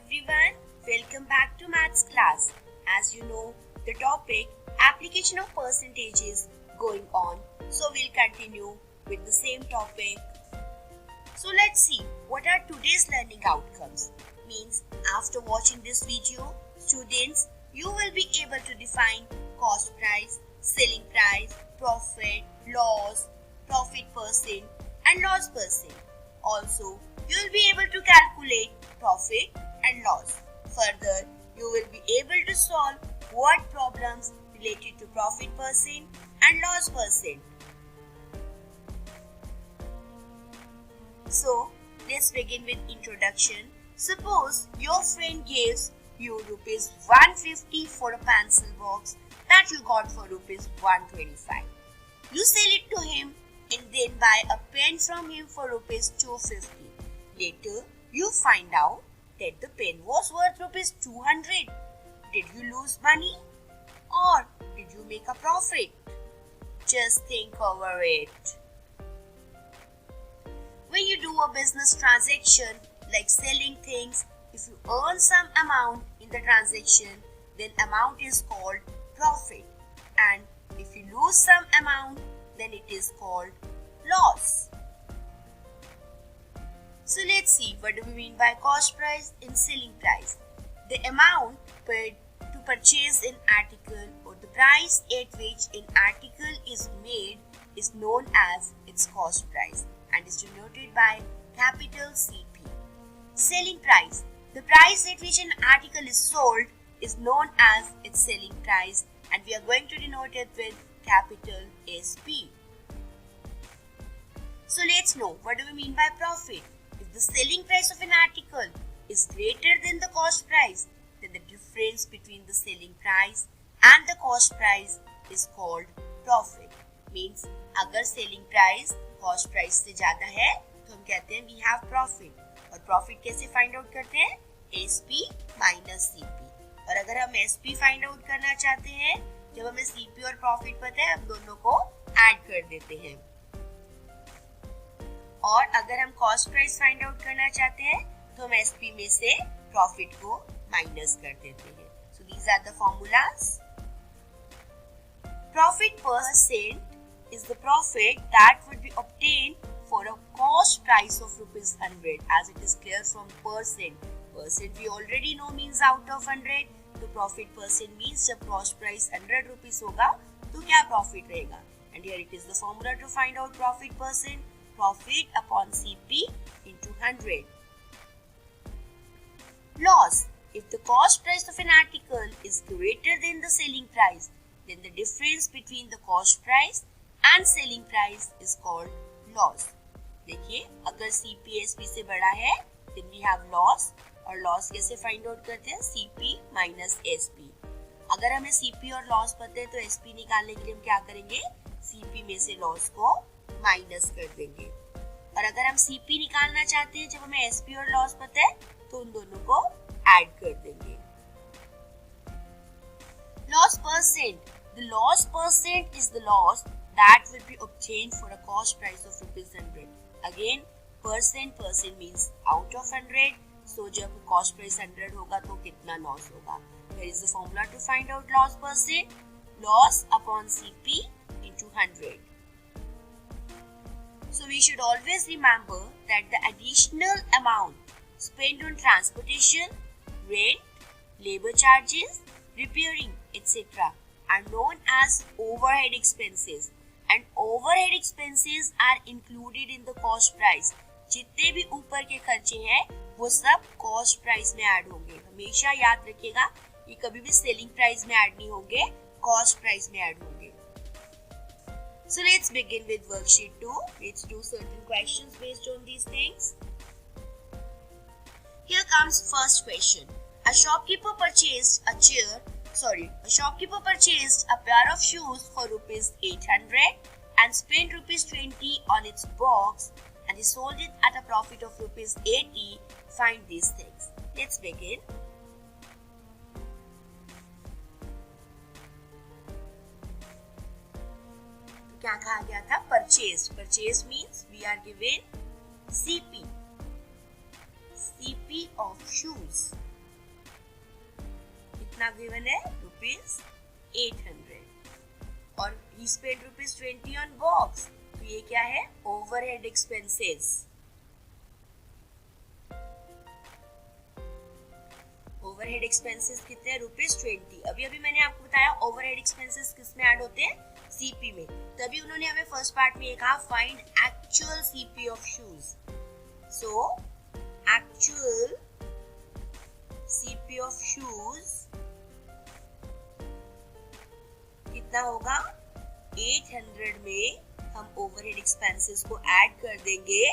everyone, welcome back to maths class. As you know, the topic application of percentage is going on. So we'll continue with the same topic. So let's see what are today's learning outcomes. Means after watching this video, students, you will be able to define cost price, selling price, profit, loss, profit percent and loss percent. Also, you will be able to calculate profit and loss. Further, you will be able to solve word problems related to profit percent and loss percent. So, let's begin with introduction. Suppose your friend gives you rupees 150 for a pencil box that you got for rupees 125. You sell it to him and then buy a pen from him for rupees 250. Later, you find out that the pen was worth rupees 200. Did you lose money or did you make a profit? Just think over it. When you do a business transaction like selling things, if you earn some amount in the transaction, then amount is called profit. And if you lose some amount, then it is called loss. So let's see what do we mean by cost price and selling price. The amount paid to purchase an article or the price at which an article is made is known as its cost price and is denoted by capital CP. Selling price. The price at which an article is sold is known as its selling price and we are going to denote it with capital SP. So let's know what do we mean by profit. If the selling price of an article is greater than the cost price, then the difference between the selling price and the cost price is called profit. Means अगर selling price cost price से ज़्यादा है तो हम कहते हैं we have profit. और profit कैसे find out करते हैं? SP minus CP. और अगर हम SP find out करना चाहते हैं, जब हमें CP और profit पता है, हम दोनों को add कर देते हैं. और अगर हम cost price find out करना चाहते हैं, तो हम SP में से profit को minus कर देते हैं. So these are the formulas. Profit percent is the profit that would be obtained for a cost price of rupees 100 as it is clear from percent. Percent we already know means out of 100. तो profit percent means जब cost price 100 rupees होगा तो क्या profit रहेगा? And here it is the formula to find out profit percent. Profit upon CP into 100. Loss. If the cost price of an article is greater than the selling price, then the difference between the cost price and selling price is called loss. देखिए, अगर CP SP से बड़ा है, then we have loss और loss कैसे find out करते हैं? CP minus SP. अगर हमें CP और loss पता है तो SP निकालने के लिए हम क्या करेंगे? CP में से loss को माइनस कर देंगे. और अगर हम CP निकालना चाहते हैं जब हमें SP और लॉस पता है तो उन दोनों को ऐड कर देंगे. Loss percent. The loss percent is the loss that will be obtained for a cost price of rupees 100. Again, percent means out of 100. So जब cost price 100 होगा तो कितना loss होगा? Here is the formula to find out loss percent. Loss upon CP into 100. So we should always remember that the additional amount spent on transportation, rent, labor charges, repairing, etc. are known as overhead expenses and overhead expenses are included in the cost price. जितने भी ऊपर के खर्चे हैं वो सब cost price में add होंगे. हमेशा याद रखिएगा ये कभी भी selling price में ऐड नहीं होंगे, cost price में ऐड होंगे. So let's begin with worksheet 2. Let's do certain questions based on these things. Here comes first question. A shopkeeper purchased a pair of shoes for rupees 800 and spent rupees 20 on its box and he sold it at a profit of rupees 80. Find these things. Let's begin. क्या कहा गया था? Purchased. Purchased means we are given CP of shoes. कितना given है, ₹800 और he spent ₹20 on box, तो ये क्या है, ओवरहेड एक्सपेंसेस। ओवरहेड एक्सपेंसेस कितने हैं, ₹20। अभी मैंने आपको बताया ओवरहेड एक्सपेंसेस किस में ऐड होते हैं, सीपी में। तभी उन्होंने हमें फर्स्ट पार्ट में ये कहा find actual CP of shoes. So actual CP of shoes कितना होगा, 800 में हम ओवरहेड एक्सपेंसेस को ऐड कर देंगे।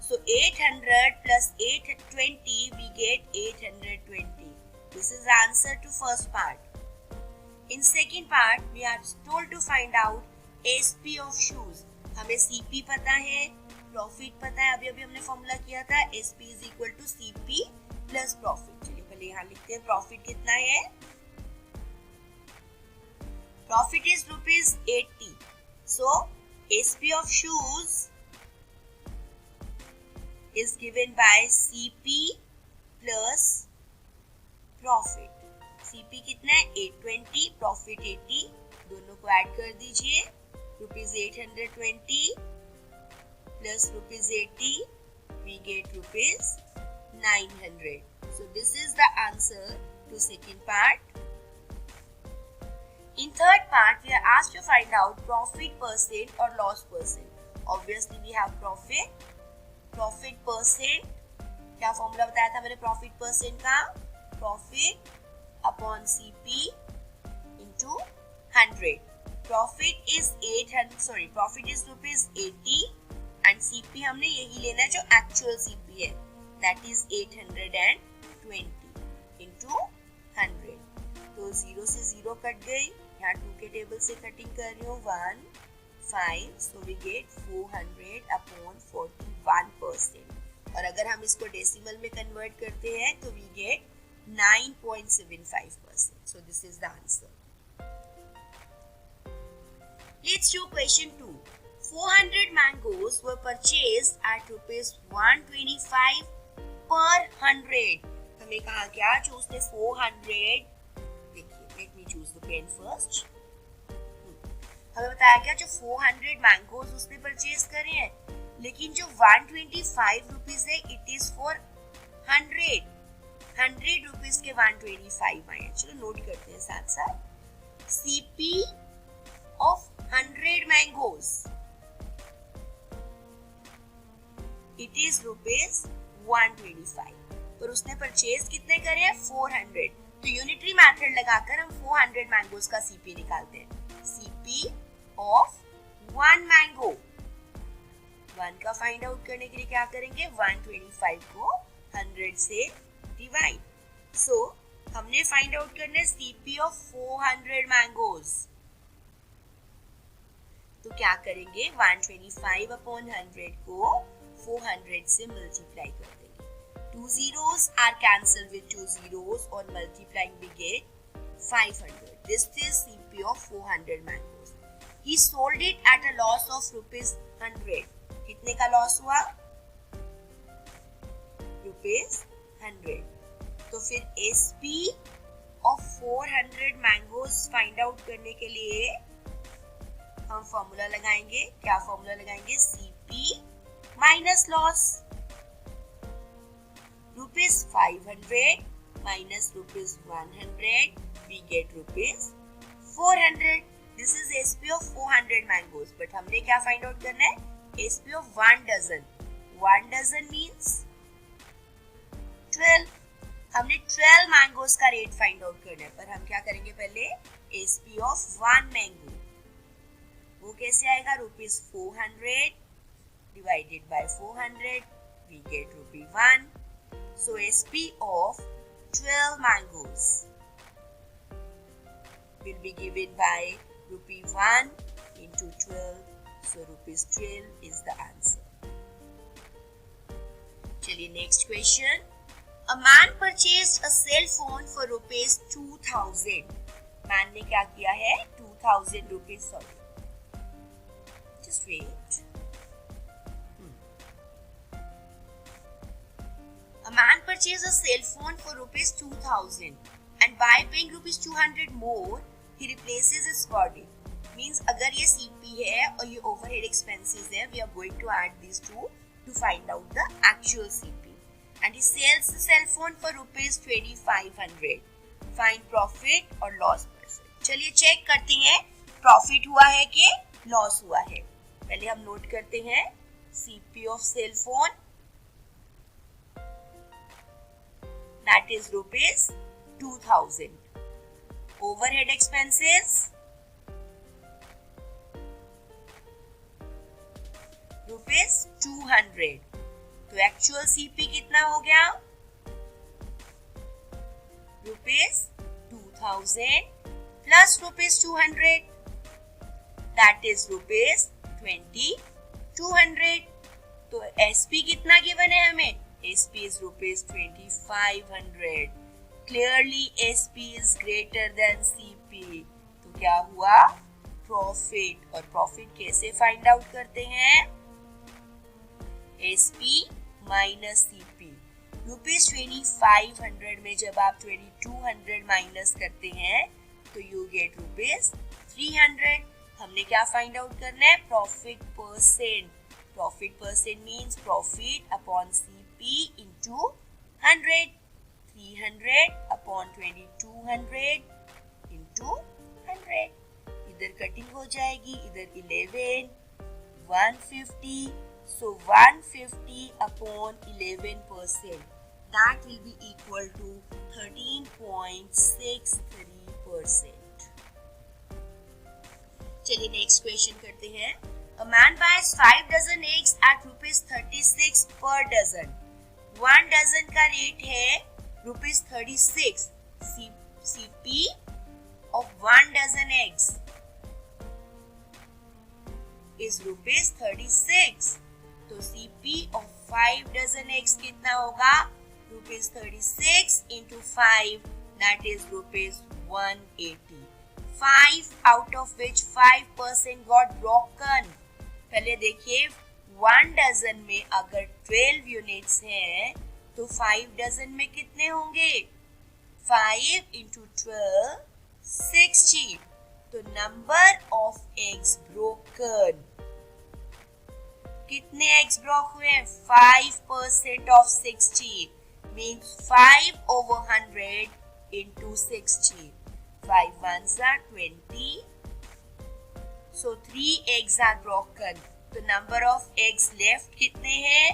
सो 800 plus 820 we get 820. This is the answer to first part. In second part we are told to find out SP of shoes. हमें CP पता है, प्रॉफिट पता है, अभी हमने फॉर्मूला किया था SP is equal to CP plus profit. चलिए पहले यहाँ लिखते हैं प्रॉफिट कितना है, profit is ₹80. So SP of shoes is given by CP plus profit. CP कितना है, 820, profit 80, दोनों को ऐड कर दीजिए, ₹820 plus ₹80, we get ₹900. So this is the answer to second part. In third part, we are asked to find out profit percent or loss percent. Obviously, we have profit. Profit percent. क्या formula बताया था मैंने profit percent का, profit upon CP into 100. Profit is profit is ₹80 and CP हमने यही लेना है जो एक्चुअल CP है, that is 820 into 100. तो 0 से 0 कट गई, यहाँ 2 के टेबल से कटिंग कर रही हूँ, 1 5, so we get 400 upon 41%. और अगर हम इसको डेसिमल में कन्वर्ट करते हैं तो we get 9.75%. So this is the answer. Let's do question 2. 400 mangoes were purchased at ₹125 per 100. हमें कहा क्या, जो उसने 400, let me choose the pen first. हमें बताया क्या, जो 400 मैंगोज उसने परचेज करे हैं, लेकिन जो 125 रुपीज है इट इज फॉर 100 रुपीज के 125 आए। चलो नोट करते हैं साथ साथ, CP of 100 mangoes it is ₹125, पर उसने परचेज कितने करे हैं, 400। तो यूनिटरी मेथड लगाकर हम 400 मैंगोज का CP निकालते हैं। CP ऑफ 1 मैंगो, 1 का फाइंड आउट करने के लिए क्या करेंगे, 125 को 100 से डिवाइड। सो हमने फाइंड आउट करना है CP ऑफ 400 मैंगोज, तो क्या करेंगे, 125 अपॉन 100 को 400 से मल्टीप्लाई कर देंगे। 2 zeros are cancelled with 2 zeros. On multiplying we get 500. This is CP of 400 mangoes. He sold it at a loss of ₹100. कितने का लॉस हुआ, ₹100। तो फिर SP of 400 mangoes find out करने के लिए हम फॉर्मूला लगाएंगे, क्या फॉर्मूला लगाएंगे, CP minus loss, ₹500 minus ₹100, we get ₹400. This is SP of 400 mangoes. But हमने क्या find out करना है, SP of 1 dozen. 1 dozen means 12. हमने 12 मैंगोज का रेट फाइंड आउट करना है, पर हम क्या करेंगे, पहले SP of 1 मैंगो, वो कैसे आएगा, ₹400 divided by 400, we get ₹1. So SP of 12 mangoes will be given by ₹1 into 12. So ₹12 is the answer. चलिए next question. A man purchased a cell phone for ₹2000. Man ने क्या किया है, 2000 rupees, sorry. Just wait. A man purchased a cell phone for ₹2000. and by paying rupees 200 more, he replaces his body. Means अगर ये CP है और ये overhead expenses है, we are going to add these two to find out the actual CP. And he sells the cell phone for rupees 2500. Find profit or loss percent. चलिए check करते हैं profit हुआ है कि लॉस हुआ है. पहले हम नोट करते हैं CP of cell phone, that is rupees 2000. Overhead expenses rupees 200. तो एक्चुअल CP कितना हो गया? rupees 2000 plus rupees 200, that is rupees 2200. तो SP कितना गिवन है हमें? SP is rupees 2500. Clearly SP is greater than CP. तो क्या हुआ? प्रॉफिट. और प्रॉफिट कैसे फाइंड आउट करते हैं? SP minus CP. रुपीज 2500 में जब आप 2200 माइनस करते हैं तो यू गेट रुपीज 300. हमने क्या फाइंड आउट करना है? Profit percent. Profit percent means profit upon CP into 100. 300 upon 2200 into 100. इधर कटिंग हो जाएगी, इधर 11, 150. So 150 upon 11%, that will be equal to 13.63%. चलिए नेक्स्ट क्वेश्चन करते हैं. A man buys 5 dozen eggs at rupees 36 per dozen. 1 dozen का rate है rupees 36. CP of 1 dozen eggs is rupees 36. तो CP of 5 dozen eggs कितना होगा? rupees 36 into 5, that is rupees 180. 5 out of which 5% got broken. पहले देखिए 1 dozen में अगर 12 units हैं तो 5 dozen में कितने होंगे? 5 into 12, 60. तो number of eggs broken. कितने eggs ब्रोक हुए हैं? 5% of 60 means 5 over 100 into 60. 5 ones are 20. So 3 eggs are broken. The number of eggs left कितने हैं?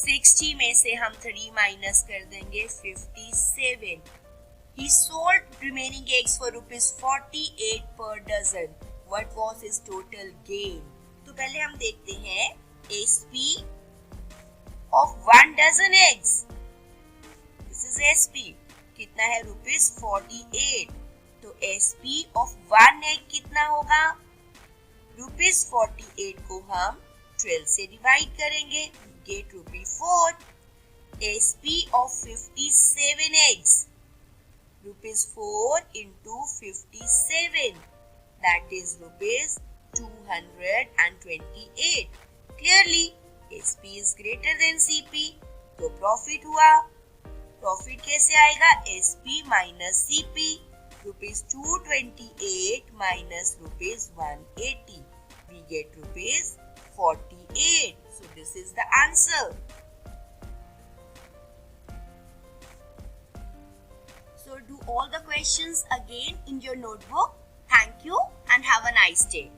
60 में से हम 3 माइनस कर देंगे 57. He sold remaining eggs for rupees 48 per dozen. What was his total gain? तो पहले हम देखते हैं SP of 1 dozen eggs. This is SP. कितना है? rupees 48. तो SP of 1 egg कितना होगा? rupees 48 को हम 12 से डिवाइड करेंगे. Get rupees 4. SP of 57 eggs. rupees 4 into 57. That is rupees 228. Clearly, SP is greater than CP. तो प्रॉफिट हुआ. प्रॉफिट कैसे आएगा? SP minus CP. rupees 228 minus rupees 180. We get rupees 48. So this is the answer. So do all the questions again in your notebook. Thank you and have a nice day.